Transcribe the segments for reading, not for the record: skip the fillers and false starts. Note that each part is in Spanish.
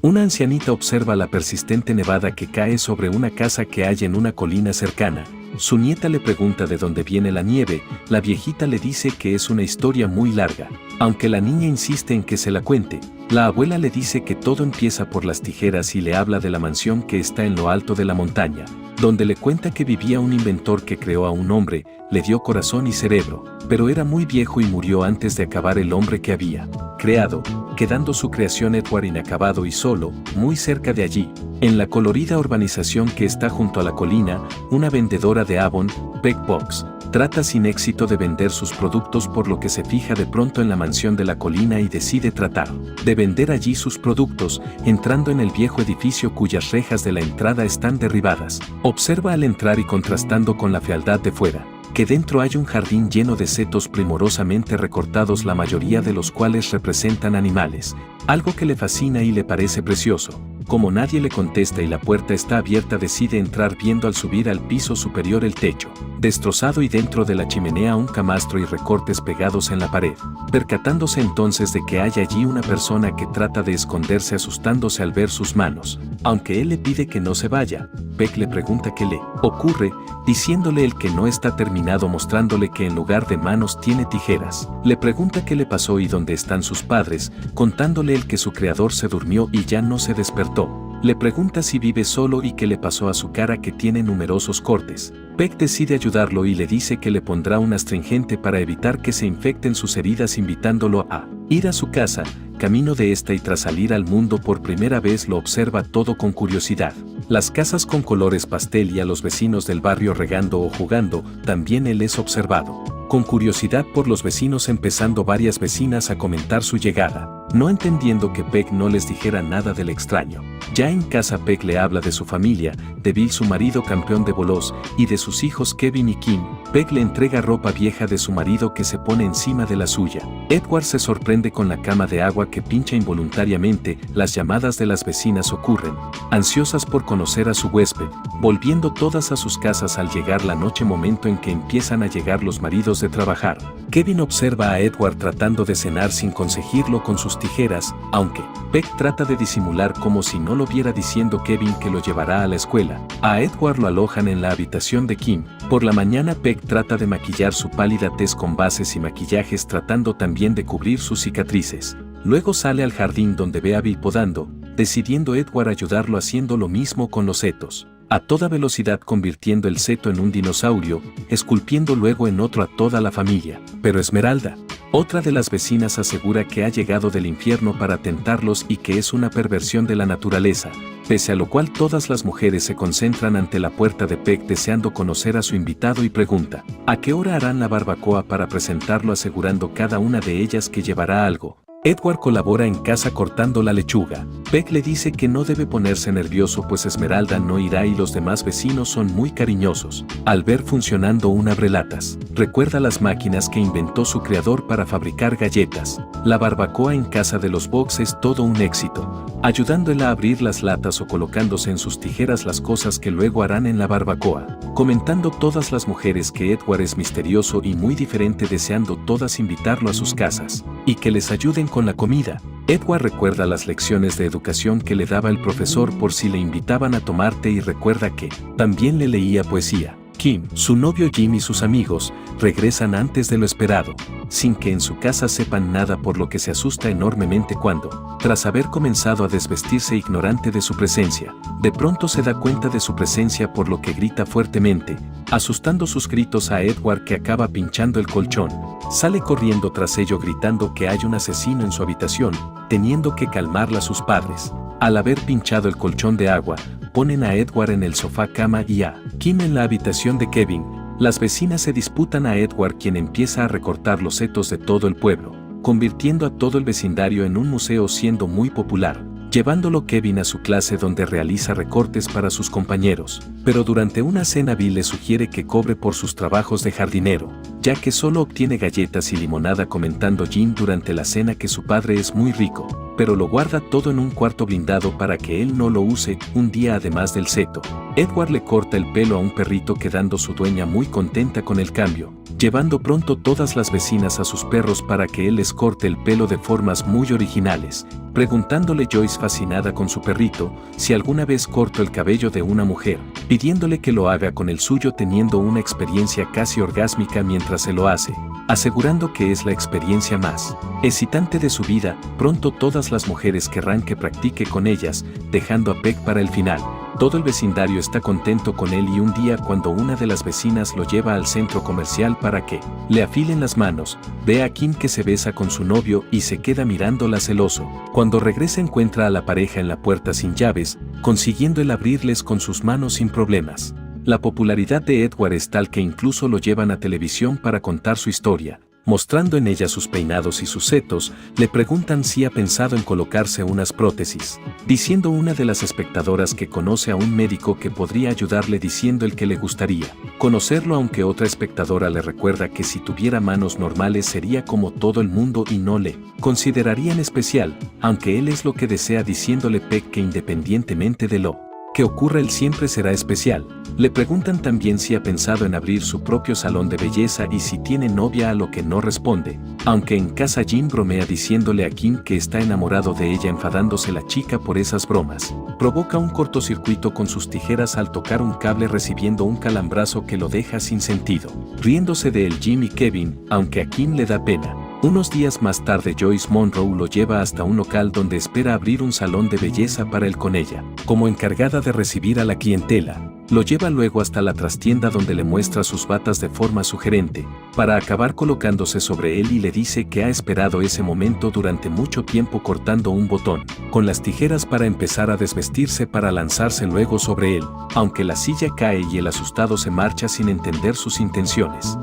Una ancianita observa la persistente nevada que cae sobre una casa que hay en una colina cercana. Su nieta le pregunta de dónde viene la nieve, la viejita le dice que es una historia muy larga. Aunque la niña insiste en que se la cuente, la abuela le dice que todo empieza por las tijeras y le habla de la mansión que está en lo alto de la montaña, donde le cuenta que vivía un inventor que creó a un hombre, le dio corazón y cerebro, pero era muy viejo y murió antes de acabar el hombre que había creado, quedando su creación Edward inacabado y solo, muy cerca de allí. En la colorida urbanización que está junto a la colina, una vendedora de Avon, Peg Box, trata sin éxito de vender sus productos, por lo que se fija de pronto en la mansión de la colina y decide tratar de vender allí sus productos, entrando en el viejo edificio cuyas rejas de la entrada están derribadas. Observa al entrar y contrastando con la fealdad de fuera, que dentro hay un jardín lleno de setos primorosamente recortados, la mayoría de los cuales representan animales, algo que le fascina y le parece precioso. Como nadie le contesta y la puerta está abierta, decide entrar, viendo al subir al piso superior el techo destrozado y dentro de la chimenea un camastro y recortes pegados en la pared. Percatándose entonces de que hay allí una persona que trata de esconderse, asustándose al ver sus manos. Aunque él le pide que no se vaya, Peg le pregunta qué le ocurre, diciéndole él que no está terminado, mostrándole que en lugar de manos tiene tijeras. Le pregunta qué le pasó y dónde están sus padres, contándole él que su creador se durmió y ya no se despertó. Le pregunta si vive solo y qué le pasó a su cara, que tiene numerosos cortes. Peg decide ayudarlo y le dice que le pondrá un astringente para evitar que se infecten sus heridas, invitándolo a ir a su casa. Camino de esta y tras salir al mundo por primera vez lo observa todo con curiosidad. Las casas con colores pastel y a los vecinos del barrio regando o jugando, también él es observado con curiosidad por los vecinos, empezando varias vecinas a comentar su llegada, no entendiendo que Peg no les dijera nada del extraño. Ya en casa, Peg le habla de su familia, de Bill, su marido campeón de bolos, y de sus hijos Kevin y Kim. Peg le entrega ropa vieja de su marido que se pone encima de la suya. Edward se sorprende con la cama de agua que pincha involuntariamente. Las llamadas de las vecinas ocurren, ansiosas por conocer a su huésped, volviendo todas a sus casas al llegar la noche, momento en que empiezan a llegar los maridos de trabajar. Kevin observa a Edward tratando de cenar sin conseguirlo con sus tijeras, aunque Peg trata de disimular como si no lo viera, diciendo Kevin que lo llevará a la escuela. A Edward lo alojan en la habitación de Kim. Por la mañana, Peg trata de maquillar su pálida tez con bases y maquillajes, tratando también de cubrir sus cicatrices. Luego sale al jardín donde ve a Bill podando, decidiendo Edward ayudarlo haciendo lo mismo con los setos. A toda velocidad, convirtiendo el seto en un dinosaurio, esculpiendo luego en otro a toda la familia. Pero Esmeralda, otra de las vecinas, asegura que ha llegado del infierno para tentarlos y que es una perversión de la naturaleza, pese a lo cual todas las mujeres se concentran ante la puerta de Peg deseando conocer a su invitado, y pregunta a qué hora harán la barbacoa para presentarlo, asegurando cada una de ellas que llevará algo. Edward colabora en casa cortando la lechuga. Peg le dice que no debe ponerse nervioso, pues Esmeralda no irá y los demás vecinos son muy cariñosos al ver funcionando un abrelatas. Recuerda las máquinas que inventó su creador para fabricar galletas. La barbacoa en casa de los Box es todo un éxito, ayudándola a abrir las latas o colocándose en sus tijeras las cosas que luego harán en la barbacoa. Comentando todas las mujeres que Edward es misterioso y muy diferente, deseando todas invitarlo a sus casas y que les ayuden con la comida. Edward recuerda las lecciones de educación que le daba el profesor por si le invitaban a tomar té, y recuerda que también le leía poesía. Kim, su novio Jim y sus amigos regresan antes de lo esperado, sin que en su casa sepan nada, por lo que se asusta enormemente cuando, tras haber comenzado a desvestirse ignorante de su presencia, de pronto se da cuenta de su presencia, por lo que grita fuertemente, asustando sus gritos a Edward, que acaba pinchando el colchón. Sale corriendo tras ello gritando que hay un asesino en su habitación, teniendo que calmarla a sus padres. Al haber pinchado el colchón de agua, ponen a Edward en el sofá cama y a Kim en la habitación de Kevin. Las vecinas se disputan a Edward, quien empieza a recortar los setos de todo el pueblo, convirtiendo a todo el vecindario en un museo, siendo muy popular, llevándolo Kevin a su clase donde realiza recortes para sus compañeros. Pero durante una cena Bill le sugiere que cobre por sus trabajos de jardinero, ya que solo obtiene galletas y limonada, comentando Jim durante la cena que su padre es muy rico, pero lo guarda todo en un cuarto blindado para que él no lo use. Un día, además del seto, Edward le corta el pelo a un perrito, quedando su dueña muy contenta con el cambio, llevando pronto todas las vecinas a sus perros para que él les corte el pelo de formas muy originales, preguntándole Joyce fascinada con su perrito si alguna vez cortó el cabello de una mujer, pidiéndole que lo haga con el suyo teniendo una experiencia casi orgásmica mientras se lo hace, asegurando que es la experiencia más excitante de su vida. Pronto todas las mujeres querrán que practique con ellas, dejando a Peck para el final. Todo el vecindario está contento con él y un día cuando una de las vecinas lo lleva al centro comercial para que le afilen las manos, ve a Kim que se besa con su novio y se queda mirándola celoso. Cuando regresa encuentra a la pareja en la puerta sin llaves, consiguiendo el abrirles con sus manos sin problemas. La popularidad de Edward es tal que incluso lo llevan a televisión para contar su historia. Mostrando en ella sus peinados y sus setos, le preguntan si ha pensado en colocarse unas prótesis, diciendo una de las espectadoras que conoce a un médico que podría ayudarle diciendo el que le gustaría conocerlo, aunque otra espectadora le recuerda que si tuviera manos normales sería como todo el mundo y no le considerarían especial, aunque él es lo que desea, diciéndole Peck que independientemente de lo que ocurra él siempre será especial. Le preguntan también si ha pensado en abrir su propio salón de belleza y si tiene novia, a lo que no responde, aunque en casa Jim bromea diciéndole a Kim que está enamorado de ella, enfadándose la chica por esas bromas. Provoca un cortocircuito con sus tijeras al tocar un cable, recibiendo un calambrazo que lo deja sin sentido, riéndose de él Jim y Kevin, aunque a Kim le da pena. Unos días más tarde Joyce Monroe lo lleva hasta un local donde espera abrir un salón de belleza para él con ella, como encargada de recibir a la clientela. Lo lleva luego hasta la trastienda donde le muestra sus batas de forma sugerente, para acabar colocándose sobre él y le dice que ha esperado ese momento durante mucho tiempo, cortando un botón con las tijeras para empezar a desvestirse para lanzarse luego sobre él, aunque la silla cae y el asustado se marcha sin entender sus intenciones.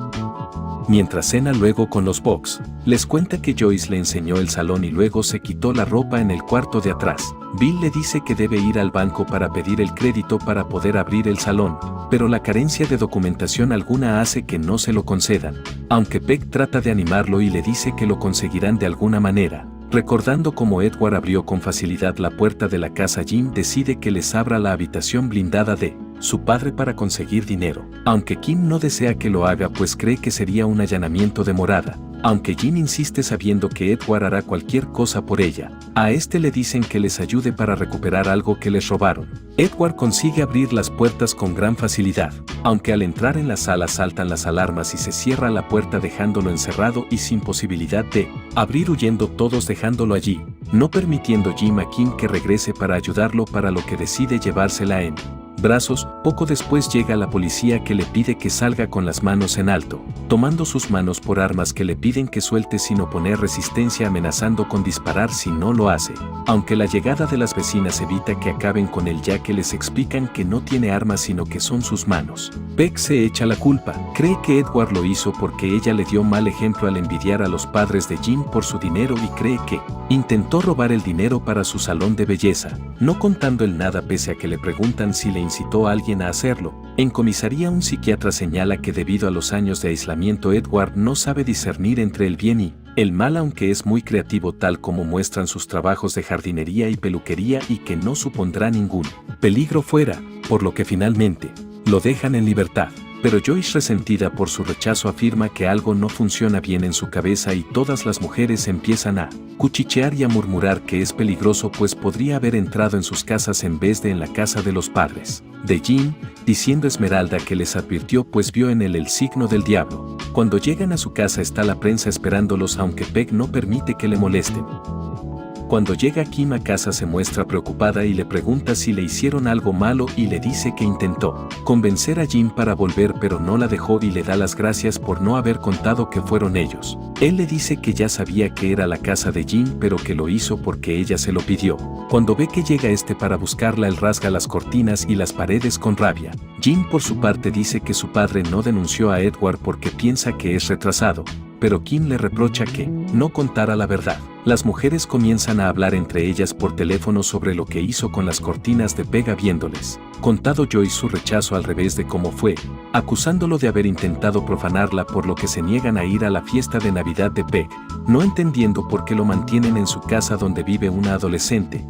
Mientras cena luego con los Bucks, les cuenta que Joyce le enseñó el salón y luego se quitó la ropa en el cuarto de atrás. Bill le dice que debe ir al banco para pedir el crédito para poder abrir el salón, pero la carencia de documentación alguna hace que no se lo concedan, aunque Peck trata de animarlo y le dice que lo conseguirán de alguna manera. Recordando cómo Edward abrió con facilidad la puerta de la casa, Jim decide que les abra la habitación blindada de su padre para conseguir dinero, aunque Kim no desea que lo haga pues cree que sería un allanamiento de morada, aunque Jim insiste sabiendo que Edward hará cualquier cosa por ella. A este le dicen que les ayude para recuperar algo que les robaron. Edward consigue abrir las puertas con gran facilidad, aunque al entrar en la sala saltan las alarmas y se cierra la puerta dejándolo encerrado y sin posibilidad de abrir, huyendo todos dejándolo allí, no permitiendo Jim a Kim que regrese para ayudarlo, para lo que decide llevársela en brazos. Poco después llega la policía que le pide que salga con las manos en alto, tomando sus manos por armas que le piden que suelte sin oponer resistencia, amenazando con disparar si no lo hace, aunque la llegada de las vecinas evita que acaben con él ya que les explican que no tiene armas sino que son sus manos. Peck se echa la culpa, cree que Edward lo hizo porque ella le dio mal ejemplo al envidiar a los padres de Jim por su dinero y cree que intentó robar el dinero para su salón de belleza, no contando él nada pese a que le preguntan si le incitó a alguien a hacerlo. En comisaría un psiquiatra señala que debido a los años de aislamiento Edward no sabe discernir entre el bien y el mal, aunque es muy creativo tal como muestran sus trabajos de jardinería y peluquería, y que no supondrá ningún peligro fuera, por lo que finalmente lo dejan en libertad. Pero Joyce, resentida por su rechazo, afirma que algo no funciona bien en su cabeza y todas las mujeres empiezan a cuchichear y a murmurar que es peligroso pues podría haber entrado en sus casas en vez de en la casa de los padres de Jim, diciendo Esmeralda que les advirtió pues vio en él el signo del diablo. Cuando llegan a su casa está la prensa esperándolos, aunque Peck no permite que le molesten. Cuando llega Kim a casa se muestra preocupada y le pregunta si le hicieron algo malo y le dice que intentó convencer a Jim para volver pero no la dejó y le da las gracias por no haber contado que fueron ellos. Él le dice que ya sabía que era la casa de Jim pero que lo hizo porque ella se lo pidió. Cuando ve que llega este para buscarla él rasga las cortinas y las paredes con rabia. Jim por su parte dice que su padre no denunció a Edward porque piensa que es retrasado, pero Kim le reprocha que no contara la verdad. Las mujeres comienzan a hablar entre ellas por teléfono sobre lo que hizo con las cortinas de Pega, viéndoles contado Joyce su rechazo al revés de cómo fue, acusándolo de haber intentado profanarla, por lo que se niegan a ir a la fiesta de Navidad de Peg, no entendiendo por qué lo mantienen en su casa donde vive una adolescente.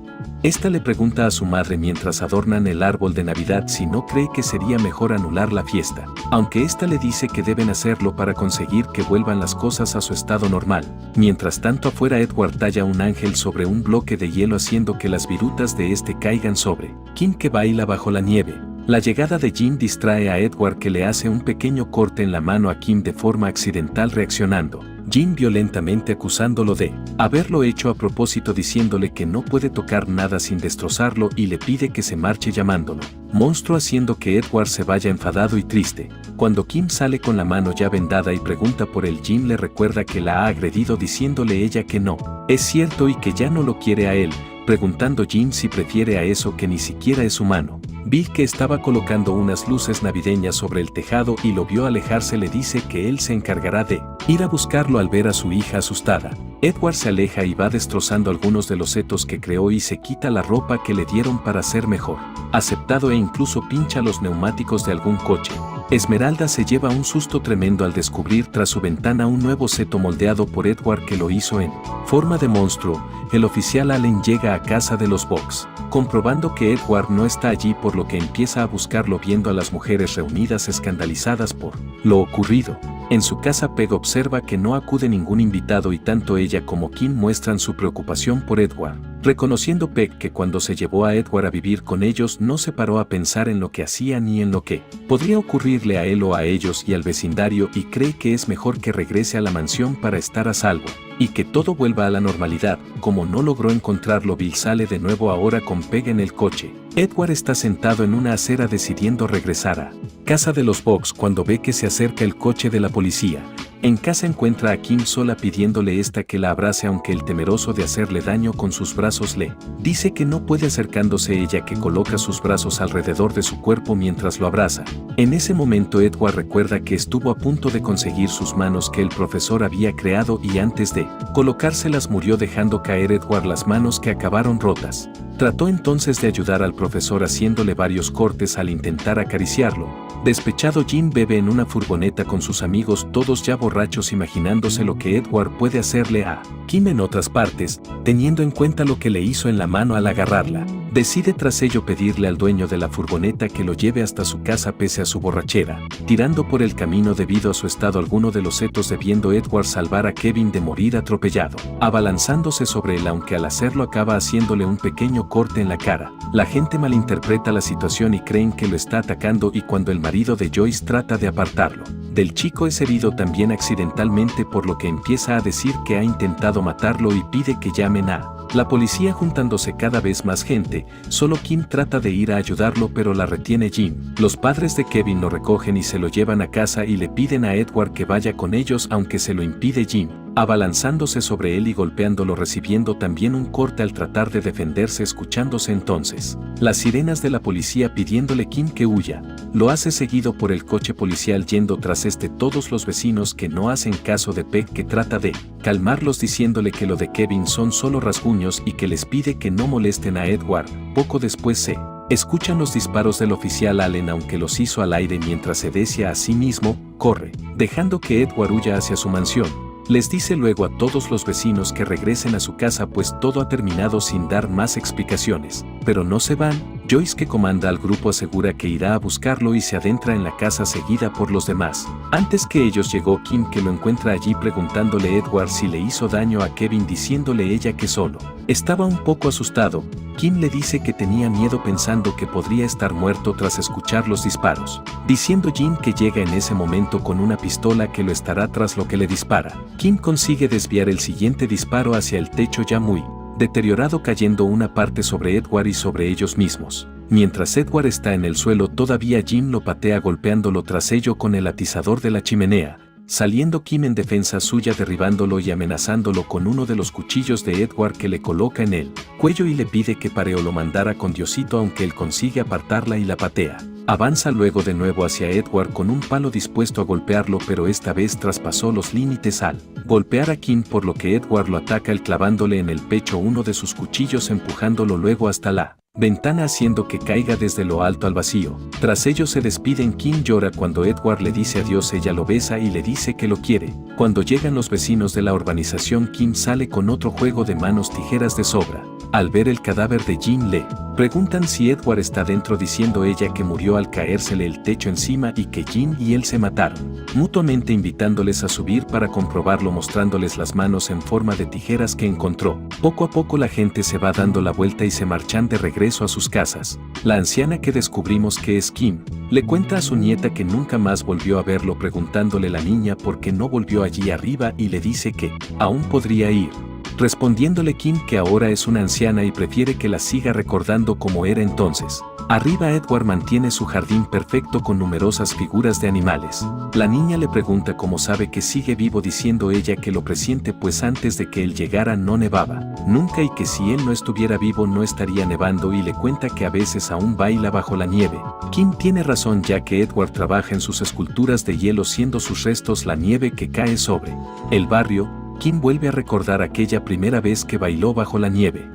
Esta le pregunta a su madre mientras adornan el árbol de Navidad si no cree que sería mejor anular la fiesta, aunque esta le dice que deben hacerlo para conseguir que vuelvan las cosas a su estado normal. Mientras tanto afuera Edward talla un ángel sobre un bloque de hielo haciendo que las virutas de este caigan sobre Kim, que baila bajo la nieve. La llegada de Jim distrae a Edward, que le hace un pequeño corte en la mano a Kim de forma accidental, reaccionando Jim violentamente acusándolo de haberlo hecho a propósito, diciéndole que no puede tocar nada sin destrozarlo y le pide que se marche llamándolo monstruo, haciendo que Edward se vaya enfadado y triste. Cuando Kim sale con la mano ya vendada y pregunta por él, Jim le recuerda que la ha agredido, diciéndole ella que no es cierto y que ya no lo quiere a él, preguntando Jim si prefiere a eso que ni siquiera es humano. Bill, que estaba colocando unas luces navideñas sobre el tejado y lo vio alejarse, le dice que él se encargará de ir a buscarlo al ver a su hija asustada. Edward se aleja y va destrozando algunos de los setos que creó y se quita la ropa que le dieron para ser mejor aceptado, e incluso pincha los neumáticos de algún coche. Esmeralda se lleva un susto tremendo al descubrir tras su ventana un nuevo seto moldeado por Edward que lo hizo en forma de monstruo. El oficial Allen llega a casa de los Bucks, comprobando que Edward no está allí, por lo que empieza a buscarlo, viendo a las mujeres reunidas escandalizadas por lo ocurrido. En su casa Peg observa que no acude ningún invitado y tanto ella como Kim muestran su preocupación por Edward, reconociendo Peg que cuando se llevó a Edward a vivir con ellos no se paró a pensar en lo que hacía ni en lo que podría ocurrirle a él o a ellos y al vecindario, y cree que es mejor que regrese a la mansión para estar a salvo y que todo vuelva a la normalidad. Como no logró encontrarlo, Bill sale de nuevo, ahora con Peg en el coche. Edward está sentado en una acera decidiendo regresar a casa de los Bucks cuando ve que se acerca el coche de la policía. En casa encuentra a Kim sola, pidiéndole esta que la abrace, aunque él, temeroso de hacerle daño con sus brazos, le dice que no puede, acercándose ella, que coloca sus brazos alrededor de su cuerpo mientras lo abraza. En ese momento Edward recuerda que estuvo a punto de conseguir sus manos que el profesor había creado y antes de colocárselas murió, dejando caer Edward las manos que acabaron rotas. Trató entonces de ayudar al profesor haciéndole varios cortes al intentar acariciarlo. Despechado, Jim bebe en una furgoneta con sus amigos, todos ya borrachos, imaginándose lo que Edward puede hacerle a Kim en otras partes, teniendo en cuenta lo que le hizo en la mano al agarrarla. Decide tras ello pedirle al dueño de la furgoneta que lo lleve hasta su casa pese a su borrachera, tirando por el camino debido a su estado alguno de los setos, debiendo Edward salvar a Kevin de morir atropellado, abalanzándose sobre él, aunque al hacerlo acaba haciéndole un pequeño corte en la cara. La gente malinterpreta la situación y creen que lo está atacando, y cuando el marido de Joyce trata de apartarlo del chico es herido también accidentalmente, por lo que empieza a decir que ha intentado matarlo y pide que llamen a la policía, juntándose cada vez más gente. Solo Kim trata de ir a ayudarlo, pero la retiene Jim. Los padres de Kevin lo recogen y se lo llevan a casa y le piden a Edward que vaya con ellos, aunque se lo impide Jim, abalanzándose sobre él y golpeándolo, recibiendo también un corte al tratar de defenderse, escuchándose entonces las sirenas de la policía pidiéndole Kim que huya. Lo hace seguido por el coche policial, yendo tras todos los vecinos, que no hacen caso de Peg, que trata de calmarlos diciéndole que lo de Kevin son solo rasguños y que les pide que no molesten a Edward. Poco después se escuchan los disparos del oficial Allen, aunque los hizo al aire, mientras se decía a sí mismo, corre, dejando que Edward huya hacia su mansión. Les dice luego a todos los vecinos que regresen a su casa, pues todo ha terminado, sin dar más explicaciones. Pero no se van. Joyce, que comanda al grupo, asegura que irá a buscarlo y se adentra en la casa seguida por los demás. Antes que ellos llegó Kim, que lo encuentra allí preguntándole a Edward si le hizo daño a Kevin, diciéndole ella que solo estaba un poco asustado. Kim le dice que tenía miedo, pensando que podría estar muerto tras escuchar los disparos, diciendo Jim que llega en ese momento con una pistola que lo estará tras lo que le dispara. Kim consigue desviar el siguiente disparo hacia el techo ya muy deteriorado, cayendo una parte sobre Edward y sobre ellos mismos. Mientras Edward está en el suelo todavía, Jim lo patea golpeándolo tras ello con el atizador de la chimenea, saliendo Kim en defensa suya, derribándolo y amenazándolo con uno de los cuchillos de Edward que le coloca en el cuello y le pide que pare o lo mandara con Diosito, aunque él consigue apartarla y la patea. Avanza luego de nuevo hacia Edward con un palo dispuesto a golpearlo, pero esta vez traspasó los límites al golpear a Kim, por lo que Edward lo ataca, él clavándole en el pecho uno de sus cuchillos, empujándolo luego hasta la ventana, haciendo que caiga desde lo alto al vacío. Tras ello se despiden. Kim llora cuando Edward le dice adiós, ella lo besa y le dice que lo quiere. Cuando llegan los vecinos de la urbanización, Kim sale con otro juego de manos tijeras de sobra, Al ver el cadáver de Jean, le preguntan si Edward está dentro, diciendo ella que murió al caérsele el techo encima y que Jean y él se mataron, mutuamente invitándoles a subir para comprobarlo, mostrándoles las manos en forma de tijeras que encontró. Poco a poco la gente se va dando la vuelta y se marchan de regreso a sus casas. La anciana, que descubrimos que es Kim, le cuenta a su nieta que nunca más volvió a verlo, preguntándole la niña por qué no volvió allí arriba, y le dice que aún podría ir, respondiéndole Kim que ahora es una anciana y prefiere que la siga recordando como era entonces. Arriba, Edward mantiene su jardín perfecto con numerosas figuras de animales. La niña le pregunta cómo sabe que sigue vivo, diciendo ella que lo presiente, pues antes de que él llegara no nevaba nunca y que si él no estuviera vivo no estaría nevando, y le cuenta que a veces aún baila bajo la nieve. Kim tiene razón, ya que Edward trabaja en sus esculturas de hielo, siendo sus restos la nieve que cae sobre el barrio. Kim vuelve a recordar aquella primera vez que bailó bajo la nieve.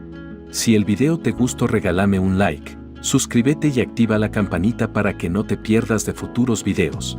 Si el video te gustó, regálame un like, suscríbete y activa la campanita para que no te pierdas de futuros videos.